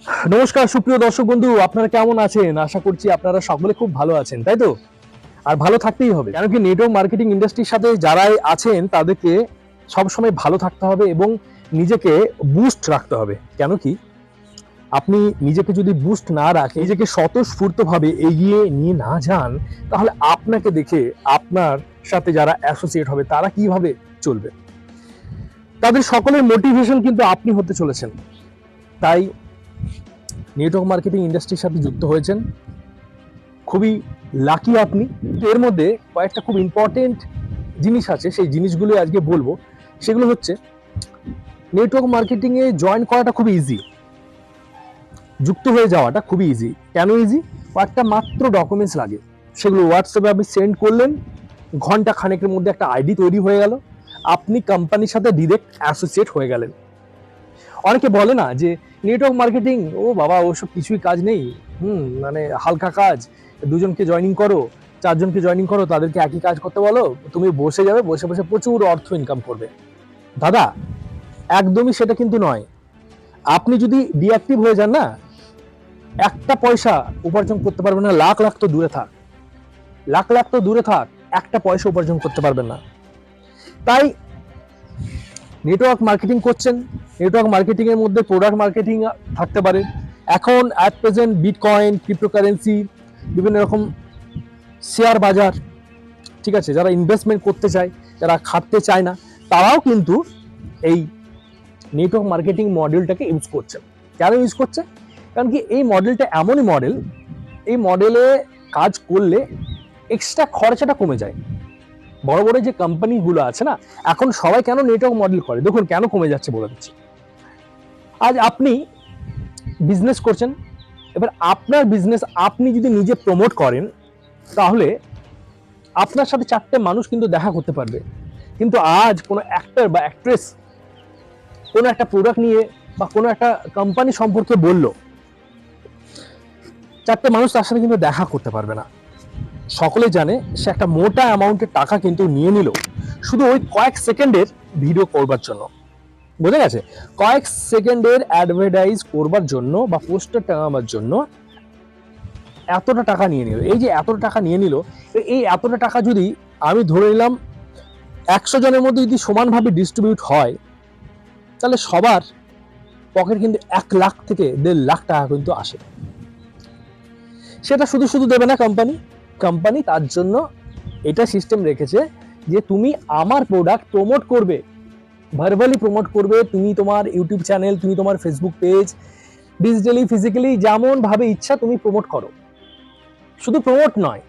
নমস্কার সুপ্রিয় দর্শক বন্ধু, আপনারা কেমন আছেন? আশা করছি আপনারা সকলে খুব ভালো আছেন, তাই তো? আর ভালো থাকতেই হবে, কেন কি নেটওয়ার্ক মার্কেটিং ইন্ডাস্ট্রির সাথে যারাই আছেন তাদেরকে সবসময় ভালো থাকতে হবে এবং নিজেকে বুস্ট রাখতে হবে। কেন কি আপনি নিজেকে যদি বুস্ট না রাখেন, নিজেকে স্বতঃস্ফূর্তভাবে এগিয়ে নিয়ে না যান, তাহলে আপনাকে দেখে আপনার সাথে যারা অ্যাসোসিয়েট হবে তারা কিভাবে চলবে? তাদের সকলের মোটিভেশন কিন্তু আপনি হতে চলেছেন। তাই নেটওয়ার্ক মার্কেটিং ইন্ডাস্ট্রির সাথে যুক্ত হয়েছেন, খুবই লাকি আপনি। এর মধ্যে কয়েকটা খুব ইম্পর্টেন্ট জিনিস আছে, সেই জিনিসগুলো আজকে বলবো। সেগুলো হচ্ছে, নেটওয়ার্ক মার্কেটিংয়ে জয়েন করাটা খুব ইজি, যুক্ত হয়ে যাওয়াটা খুবই ইজি। কেন ইজি? কয়েকটা মাত্র ডকুমেন্টস লাগে, সেগুলো হোয়াটসঅ্যাপে আপনি সেন্ড করলেন, ঘন্টা খানেকের মধ্যে একটা আইডি তৈরি হয়ে গেল, আপনি কোম্পানির সাথে ডিরেক্ট অ্যাসোসিয়েট হয়ে গেলেন। অনেকে বলে না যে নেটওয়ার্ক মার্কেটিং, ও বাবা ওসব কিছুই কাজ নেই, মানে হালকা কাজ, দুজনকে জয়েনিং করো, চারজনকে জয়েনিং করো, তাদেরকে একই কাজ করতে বলো, তুমি বসে যাবে, বসে বসে প্রচুর অর্থ ইনকাম করবে। দাদা, একদমই সেটা কিন্তু নয়। আপনি যদি ডিঅ্যাক্টিভ হয়ে যান না, একটা পয়সা উপার্জন করতে পারবেন না। লাখ লাখ তো দূরে থাক, লাখ লাখ তো দূরে থাক, একটা পয়সা উপার্জন করতে পারবেন না। তাই নেটওয়ার্ক মার্কেটিং করছেন, নেটওয়ার্ক মার্কেটিং এর মধ্যে প্রোডাক্ট মার্কেটিং থাকতে পারে। এখন অ্যাট প্রেজেন্ট বিটকয়েন, ক্রিপ্টোকারেন্সি, বিভিন্ন রকম শেয়ার বাজার, ঠিক আছে, যারা ইনভেস্টমেন্ট করতে চায়, যারা খাটতে চায় না, তারাও কিন্তু এই নেটওয়ার্ক মার্কেটিং মডেলটাকে ইউজ করছে। কেন ইউজ করছে? কারণ কি এই মডেলটা এমনই মডেল, এই মডেলে কাজ করলে এক্সট্রা খরচাটা কমে যায়। বড় বড় যে কোম্পানিগুলো আছে না, এখন সবাই কেন নেটওয়ার্ক মডেল করে, দেখুন কেন কমে যাচ্ছে বলে দিচ্ছি। আজ আপনি বিজনেস করছেন, এবার আপনার বিজনেস আপনি যদি নিজে প্রমোট করেন, তাহলে আপনার সাথে চারটে মানুষ কিন্তু দেখা করতে পারবে। কিন্তু আজ কোনো অ্যাক্টর বা অ্যাক্ট্রেস কোনো একটা প্রোডাক্ট নিয়ে বা কোনো একটা কোম্পানি সম্পর্কে বললো, চারটে মানুষ তার সাথে কিন্তু দেখা করতে পারবে না। সকলে জানে সে একটা মোটা অ্যামাউন্টের টাকা কিন্তু নিয়ে নিল শুধু ওই কয়েক সেকেন্ডের ভিডিও করবার জন্য। বোঝা গেছে? কয়েক সেকেন্ডের অ্যাডভার্টাইজ করবার জন্য বা পোস্টার টাঙাবার জন্য এতটা টাকা নিয়ে নিল। এই যে এতটা টাকা নিয়ে নিল, এই এতটা টাকা যদি আমি ধরে নিলাম 100 জনের মধ্যে যদি সমানভাবে ডিস্ট্রিবিউট হয়, তাহলে সবার পকেট কিন্তু 1 লাখ থেকে 1.5 লাখ টাকা কিন্তু আসে। সেটা শুধু শুধু দেবে না কোম্পানি। কোম্পানি তার জন্য এটা সিস্টেম রেখেছে যে তুমি আমার প্রোডাক্ট প্রমোট করবে, ভার্বালি প্রমোট করবে। তুমি তোমার ইউটিউব চ্যানেল, তুমি তোমার ফেসবুক পেজ, ডিজিটালি ফিজিক্যালি যেমন ভাবে ইচ্ছা তুমি প্রমোট করো। শুধু প্রমোট নয়,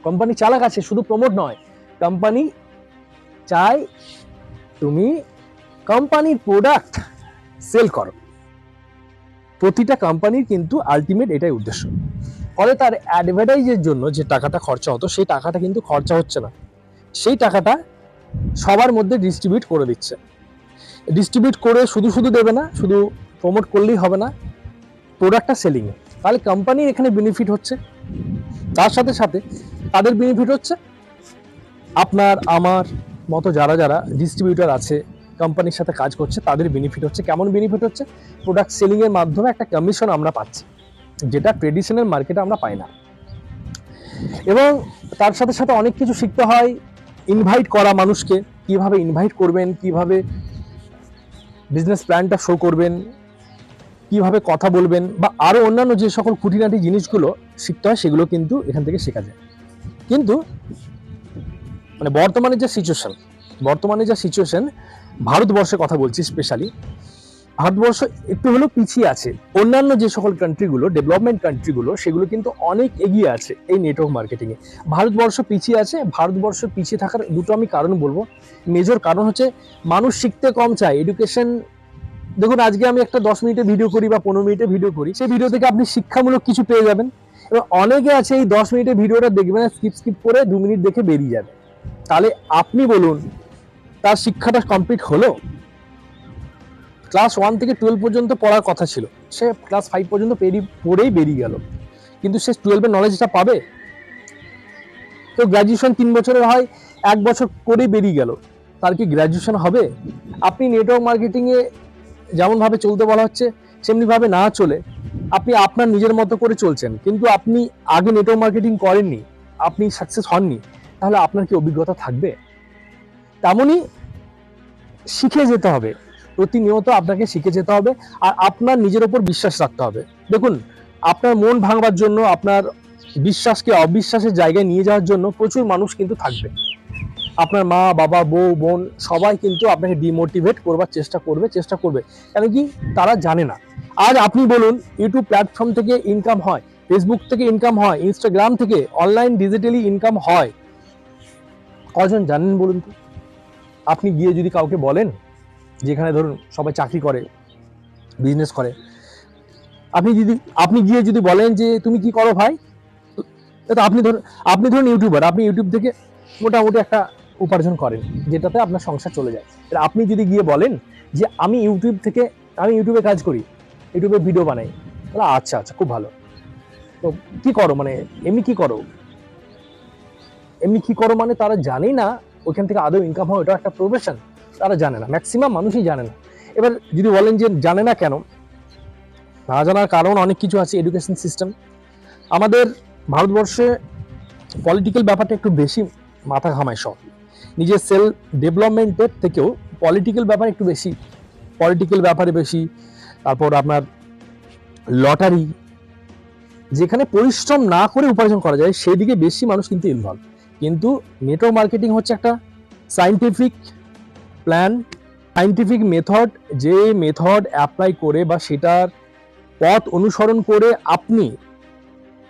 কোম্পানি চালাক আছে, শুধু প্রমোট নয়, কোম্পানি চায় তুমি কোম্পানির প্রোডাক্ট সেল করো। প্রতিটা কোম্পানির কিন্তু আলটিমেট এটাই উদ্দেশ্য। ফলে তার অ্যাডভার্টাইজের জন্য যে টাকাটা খরচা হতো, সেই টাকাটা কিন্তু খরচা হচ্ছে না, সেই টাকাটা সবার মধ্যে ডিস্ট্রিবিউট করে দিচ্ছে। ডিস্ট্রিবিউট করে শুধু শুধু দেবে না, শুধু প্রমোট করলেই হবে না, প্রোডাক্টটা সেলিংয়ে। তাহলে কোম্পানির এখানে বেনিফিট হচ্ছে, তার সাথে সাথে তাদের বেনিফিট হচ্ছে, আপনার আমার মতো যারা যারা ডিস্ট্রিবিউটর আছে, কোম্পানির সাথে কাজ করছে, তাদের বেনিফিট হচ্ছে। কেমন বেনিফিট হচ্ছে? প্রোডাক্ট সেলিংয়ের মাধ্যমে একটা কমিশন আমরা পাচ্ছি, যেটা ট্রেডিশনাল মার্কেটে আমরা পাই না। এবং তার সাথে সাথে অনেক কিছু শিখতে হয়। ইনভাইট করা মানুষকে, কিভাবে ইনভাইট করবেন, কিভাবে বিজনেস প্ল্যানটা শো করবেন, কিভাবে কথা বলবেন, বা আরো অন্যান্য যে সকল খুঁটিনাটি জিনিসগুলো শিখতে হয়, সেগুলো কিন্তু এখান থেকে শেখা যায়। কিন্তু মানে বর্তমানে যা সিচুয়েশন, ভারতবর্ষের কথা বলছি স্পেশালি, ভারতবর্ষ একটু হলেও পিছিয়ে আছে। অন্যান্য যে সকল কান্ট্রিগুলো, ডেভেলপমেন্ট কান্ট্রিগুলো, সেগুলো কিন্তু অনেক এগিয়ে আছে এই নেটওয়ার্ক মার্কেটিংয়ে। ভারতবর্ষ পিছিয়ে আছে। ভারতবর্ষ পিছিয়ে থাকার দুটো আমি কারণ বলবো। মেজর কারণ হচ্ছে মানুষ শিখতে কম চায়, এডুকেশন। দেখুন, আজকে আমি একটা 10 মিনিটের ভিডিও করি বা 15 মিনিটের ভিডিও করি, সেই ভিডিও থেকে আপনি শিক্ষামূলক কিছু পেয়ে যাবেন। এবার অনেকে আছে এই 10 মিনিটের ভিডিওটা দেখবে না, স্কিপ করে 2 মিনিট দেখে বেরিয়ে যাবে। তাহলে আপনি বলুন, তার শিক্ষাটা কমপ্লিট হলো? ক্লাস 1 থেকে 12 পর্যন্ত পড়ার কথা ছিল, সে ক্লাস 5 পর্যন্ত পড়েই বেরিয়ে গেল, কিন্তু সে 12-এর নলেজটা পাবে? তো গ্র্যাজুয়েশন 3 বছরের হয়, 1 বছর করেই বেরিয়ে গেল, তার কি গ্র্যাজুয়েশন হবে? আপনি নেটওয়ার্ক মার্কেটিংয়ে যেমন ভাবে চলতে বলা হচ্ছে সেমনি ভাবে না চলে আপনি আপনার নিজের মতো করে চলছেন, কিন্তু আপনি আগে নেটওয়ার্ক মার্কেটিং করেননি, আপনি সাকসেস হননি, তাহলে আপনার কি অভিজ্ঞতা থাকবে? তেমনই শিখে যেতে হবে, প্রতিনিয়ত আপনাকে শিখে যেতে হবে, আর আপনার নিজের উপর বিশ্বাস রাখতে হবে। দেখুন, আপনার মন ভাঙবার জন্য, আপনার বিশ্বাসকে অবিশ্বাসের জায়গায় নিয়ে যাওয়ার জন্য প্রচুর মানুষ কিন্তু থাকবে। আপনার মা, বাবা, বউ, বোন সবাই কিন্তু আপনাকে ডিমোটিভেট করবার চেষ্টা করবে, কেন কি তারা জানে না। আজ আপনি বলুন, ইউটিউব প্ল্যাটফর্ম থেকে ইনকাম হয়, ফেসবুক থেকে ইনকাম হয়, ইনস্টাগ্রাম থেকে অনলাইন ডিজিটালি ইনকাম হয়, কজন জানেন বলুন তো? আপনি গিয়ে যদি কাউকে বলেন, যেখানে ধরুন সবাই চাকরি করে, বিজনেস করে, আপনি গিয়ে যদি বলেন যে তুমি কি করো ভাই, তো আপনি ধরুন ইউটিউবার, আপনি ইউটিউব থেকে মোটামুটি একটা উপার্জন করেন, যেটাতে আপনার সংসার চলে যায়। আপনি যদি গিয়ে বলেন যে আমি ইউটিউবে কাজ করি, ইউটিউবে ভিডিও বানাই, তাহলে আচ্ছা আচ্ছা খুব ভালো, তো কি করো, মানে এমনি কি করো মানে তারা জানেই না ওইখান থেকে আদৌ ইনকাম হয়, ওটা একটা প্রফেশন, তারা জানে না, ম্যাক্সিমাম মানুষই জানে না। এবার যদি বলেন যে জানে না কেন, না জানার কারণ অনেক কিছু আছে। এডুকেশন সিস্টেম আমাদের ভারতবর্ষে পলিটিক্যাল ব্যাপারটা একটু বেশি মাথা ঘামায় সব, নিজের সেলফ ডেভেলপমেন্টের থেকেও পলিটিক্যাল ব্যাপারে বেশি। তারপর আপনার লটারি, যেখানে পরিশ্রম না করে উপার্জন করা যায় সেদিকে বেশি মানুষ কিন্তু ইনভলভ। কিন্তু নেটওয়ার্ক মার্কেটিং হচ্ছে একটা সায়েন্টিফিক প্ল্যান, সায়েন্টিফিক মেথড, যে মেথড অ্যাপ্লাই করে বা সেটার পথ অনুসরণ করে আপনি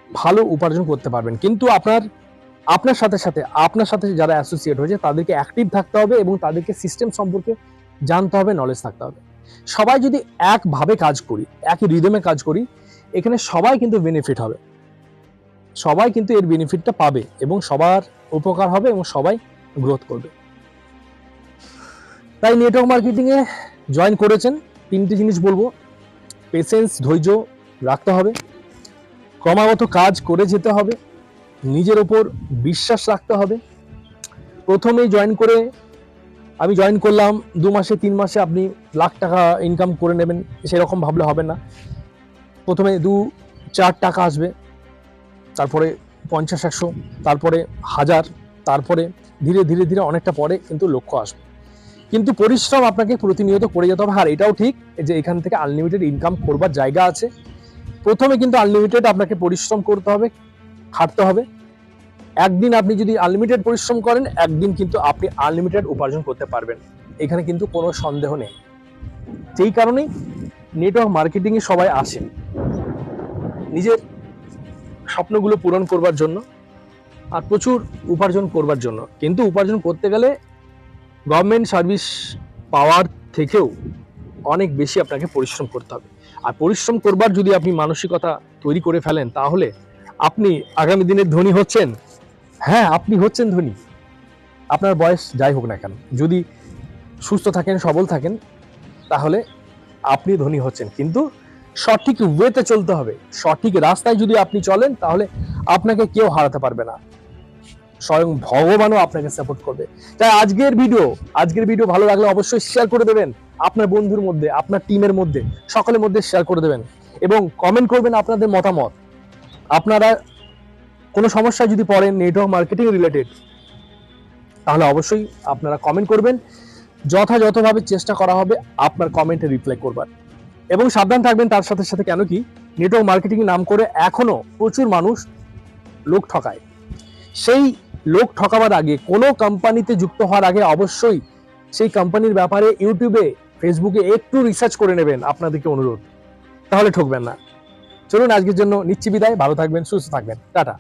ভালো উপার্জন করতে পারবেন। কিন্তু আপনার সাথে যারা অ্যাসোসিয়েট হয়েছে তাদেরকে অ্যাক্টিভ থাকতে হবে এবং তাদেরকে সিস্টেম সম্পর্কে জানতে হবে, নলেজ থাকতে হবে। সবাই যদি একভাবে কাজ করি, একই রিদমে কাজ করি, এখানে সবাই কিন্তু বেনিফিট হবে, সবাই কিন্তু এর বেনিফিটটা পাবে এবং সবার উপকার হবে এবং সবাই গ্রোথ করবে। তাই নেটওয়ার্ক মার্কেটিং এ জয়েন করেছেন, 3টে জিনিস বলবো: পেশেন্স, ধৈর্য রাখতে হবে, ক্রমাগত কাজ করে যেতে হবে, নিজের উপর বিশ্বাস রাখতে হবে। প্রথমেই আমি জয়েন করলাম, 2 মাসে 3 মাসে আপনি লাখ টাকা ইনকাম করে নেবেন সেরকম ভাবলে হবে না। প্রথমে 2-4 টাকা আসবে, তারপরে 50-100, তারপরে 1000, তারপরে ধীরে ধীরে ধীরে অনেকটা পরে কিন্তু লক্ষ্য আসবে। কিন্তু পরিশ্রম আপনাকে প্রতিনিয়ত করে যেতে হবে। আর এটাও ঠিক যে এখান থেকে আনলিমিটেড ইনকাম করবার জায়গা আছে। প্রথমে কিন্তু আনলিমিটেড আপনাকে পরিশ্রম করতে হবে, খাটতে হবে। একদিন আপনি যদি আনলিমিটেড পরিশ্রম করেন, একদিন কিন্তু আপনি আনলিমিটেড উপার্জন করতে পারবেন, এখানে কিন্তু কোনো সন্দেহ নেই। যেই কারণেই নেটওয়ার্ক মার্কেটিং এ সবাই আসেন নিজের স্বপ্নগুলো পূরণ করবার জন্য আর প্রচুর উপার্জন করবার জন্য। কিন্তু উপার্জন করতে গেলে গভর্নমেন্ট সার্ভিস পাওয়ার থেকেও অনেক বেশি আপনাকে পরিশ্রম করতে হবে। আর পরিশ্রম করবার যদি আপনি মানসিকতা তৈরি করে ফেলেন, তাহলে আপনি আগামী দিনের ধনী হচ্ছেন। হ্যাঁ, আপনি হচ্ছেন ধনী, আপনার বয়স যাই হোক না কেন, যদি সুস্থ থাকেন, সবল থাকেন, তাহলে আপনি ধনী হচ্ছেন। কিন্তু সঠিক ওয়েতে চলতে হবে, সঠিক রাস্তায় যদি আপনি চলেন, তাহলে আপনাকে কেউ হারাতে পারবে না, স্বয়ং ভগবানও আপনাকে সাপোর্ট করবে। তাই আজকের ভিডিও ভালো লাগলে অবশ্যই শেয়ার করে দেবেন, আপনার বন্ধুর মধ্যে, আপনার টিমের মধ্যে, সকলের মধ্যে শেয়ার করে দেবেন এবং কমেন্ট করবেন আপনাদের মতামত। আপনারা কোনো সমস্যায় যদি পড়েন নেটওয়ার্ক মার্কেটিং রিলেটেড, তাহলে অবশ্যই আপনারা কমেন্ট করবেন, যথাযথভাবে চেষ্টা করা হবে আপনার কমেন্টে রিপ্লাই করবার। এবং সাবধান থাকবেন তার সাথে সাথে, কেন কি নেটওয়ার্ক মার্কেটিং নাম করে এখনো প্রচুর মানুষ লোক ঠকায়। সেই লোক ঠকাবার আগে, কোনো কোম্পানিতে যুক্ত হওয়ার আগে অবশ্যই সেই কোম্পানির ব্যাপারে ইউটিউবে, ফেসবুকে একটু রিসার্চ করে নেবেন, আপনাদেরকে অনুরোধ, তাহলে ঠকবেন না। চলুন আজকের জন্য নিচ্ছি বিদায়, ভালো থাকবেন, সুস্থ থাকবেন, টাটা।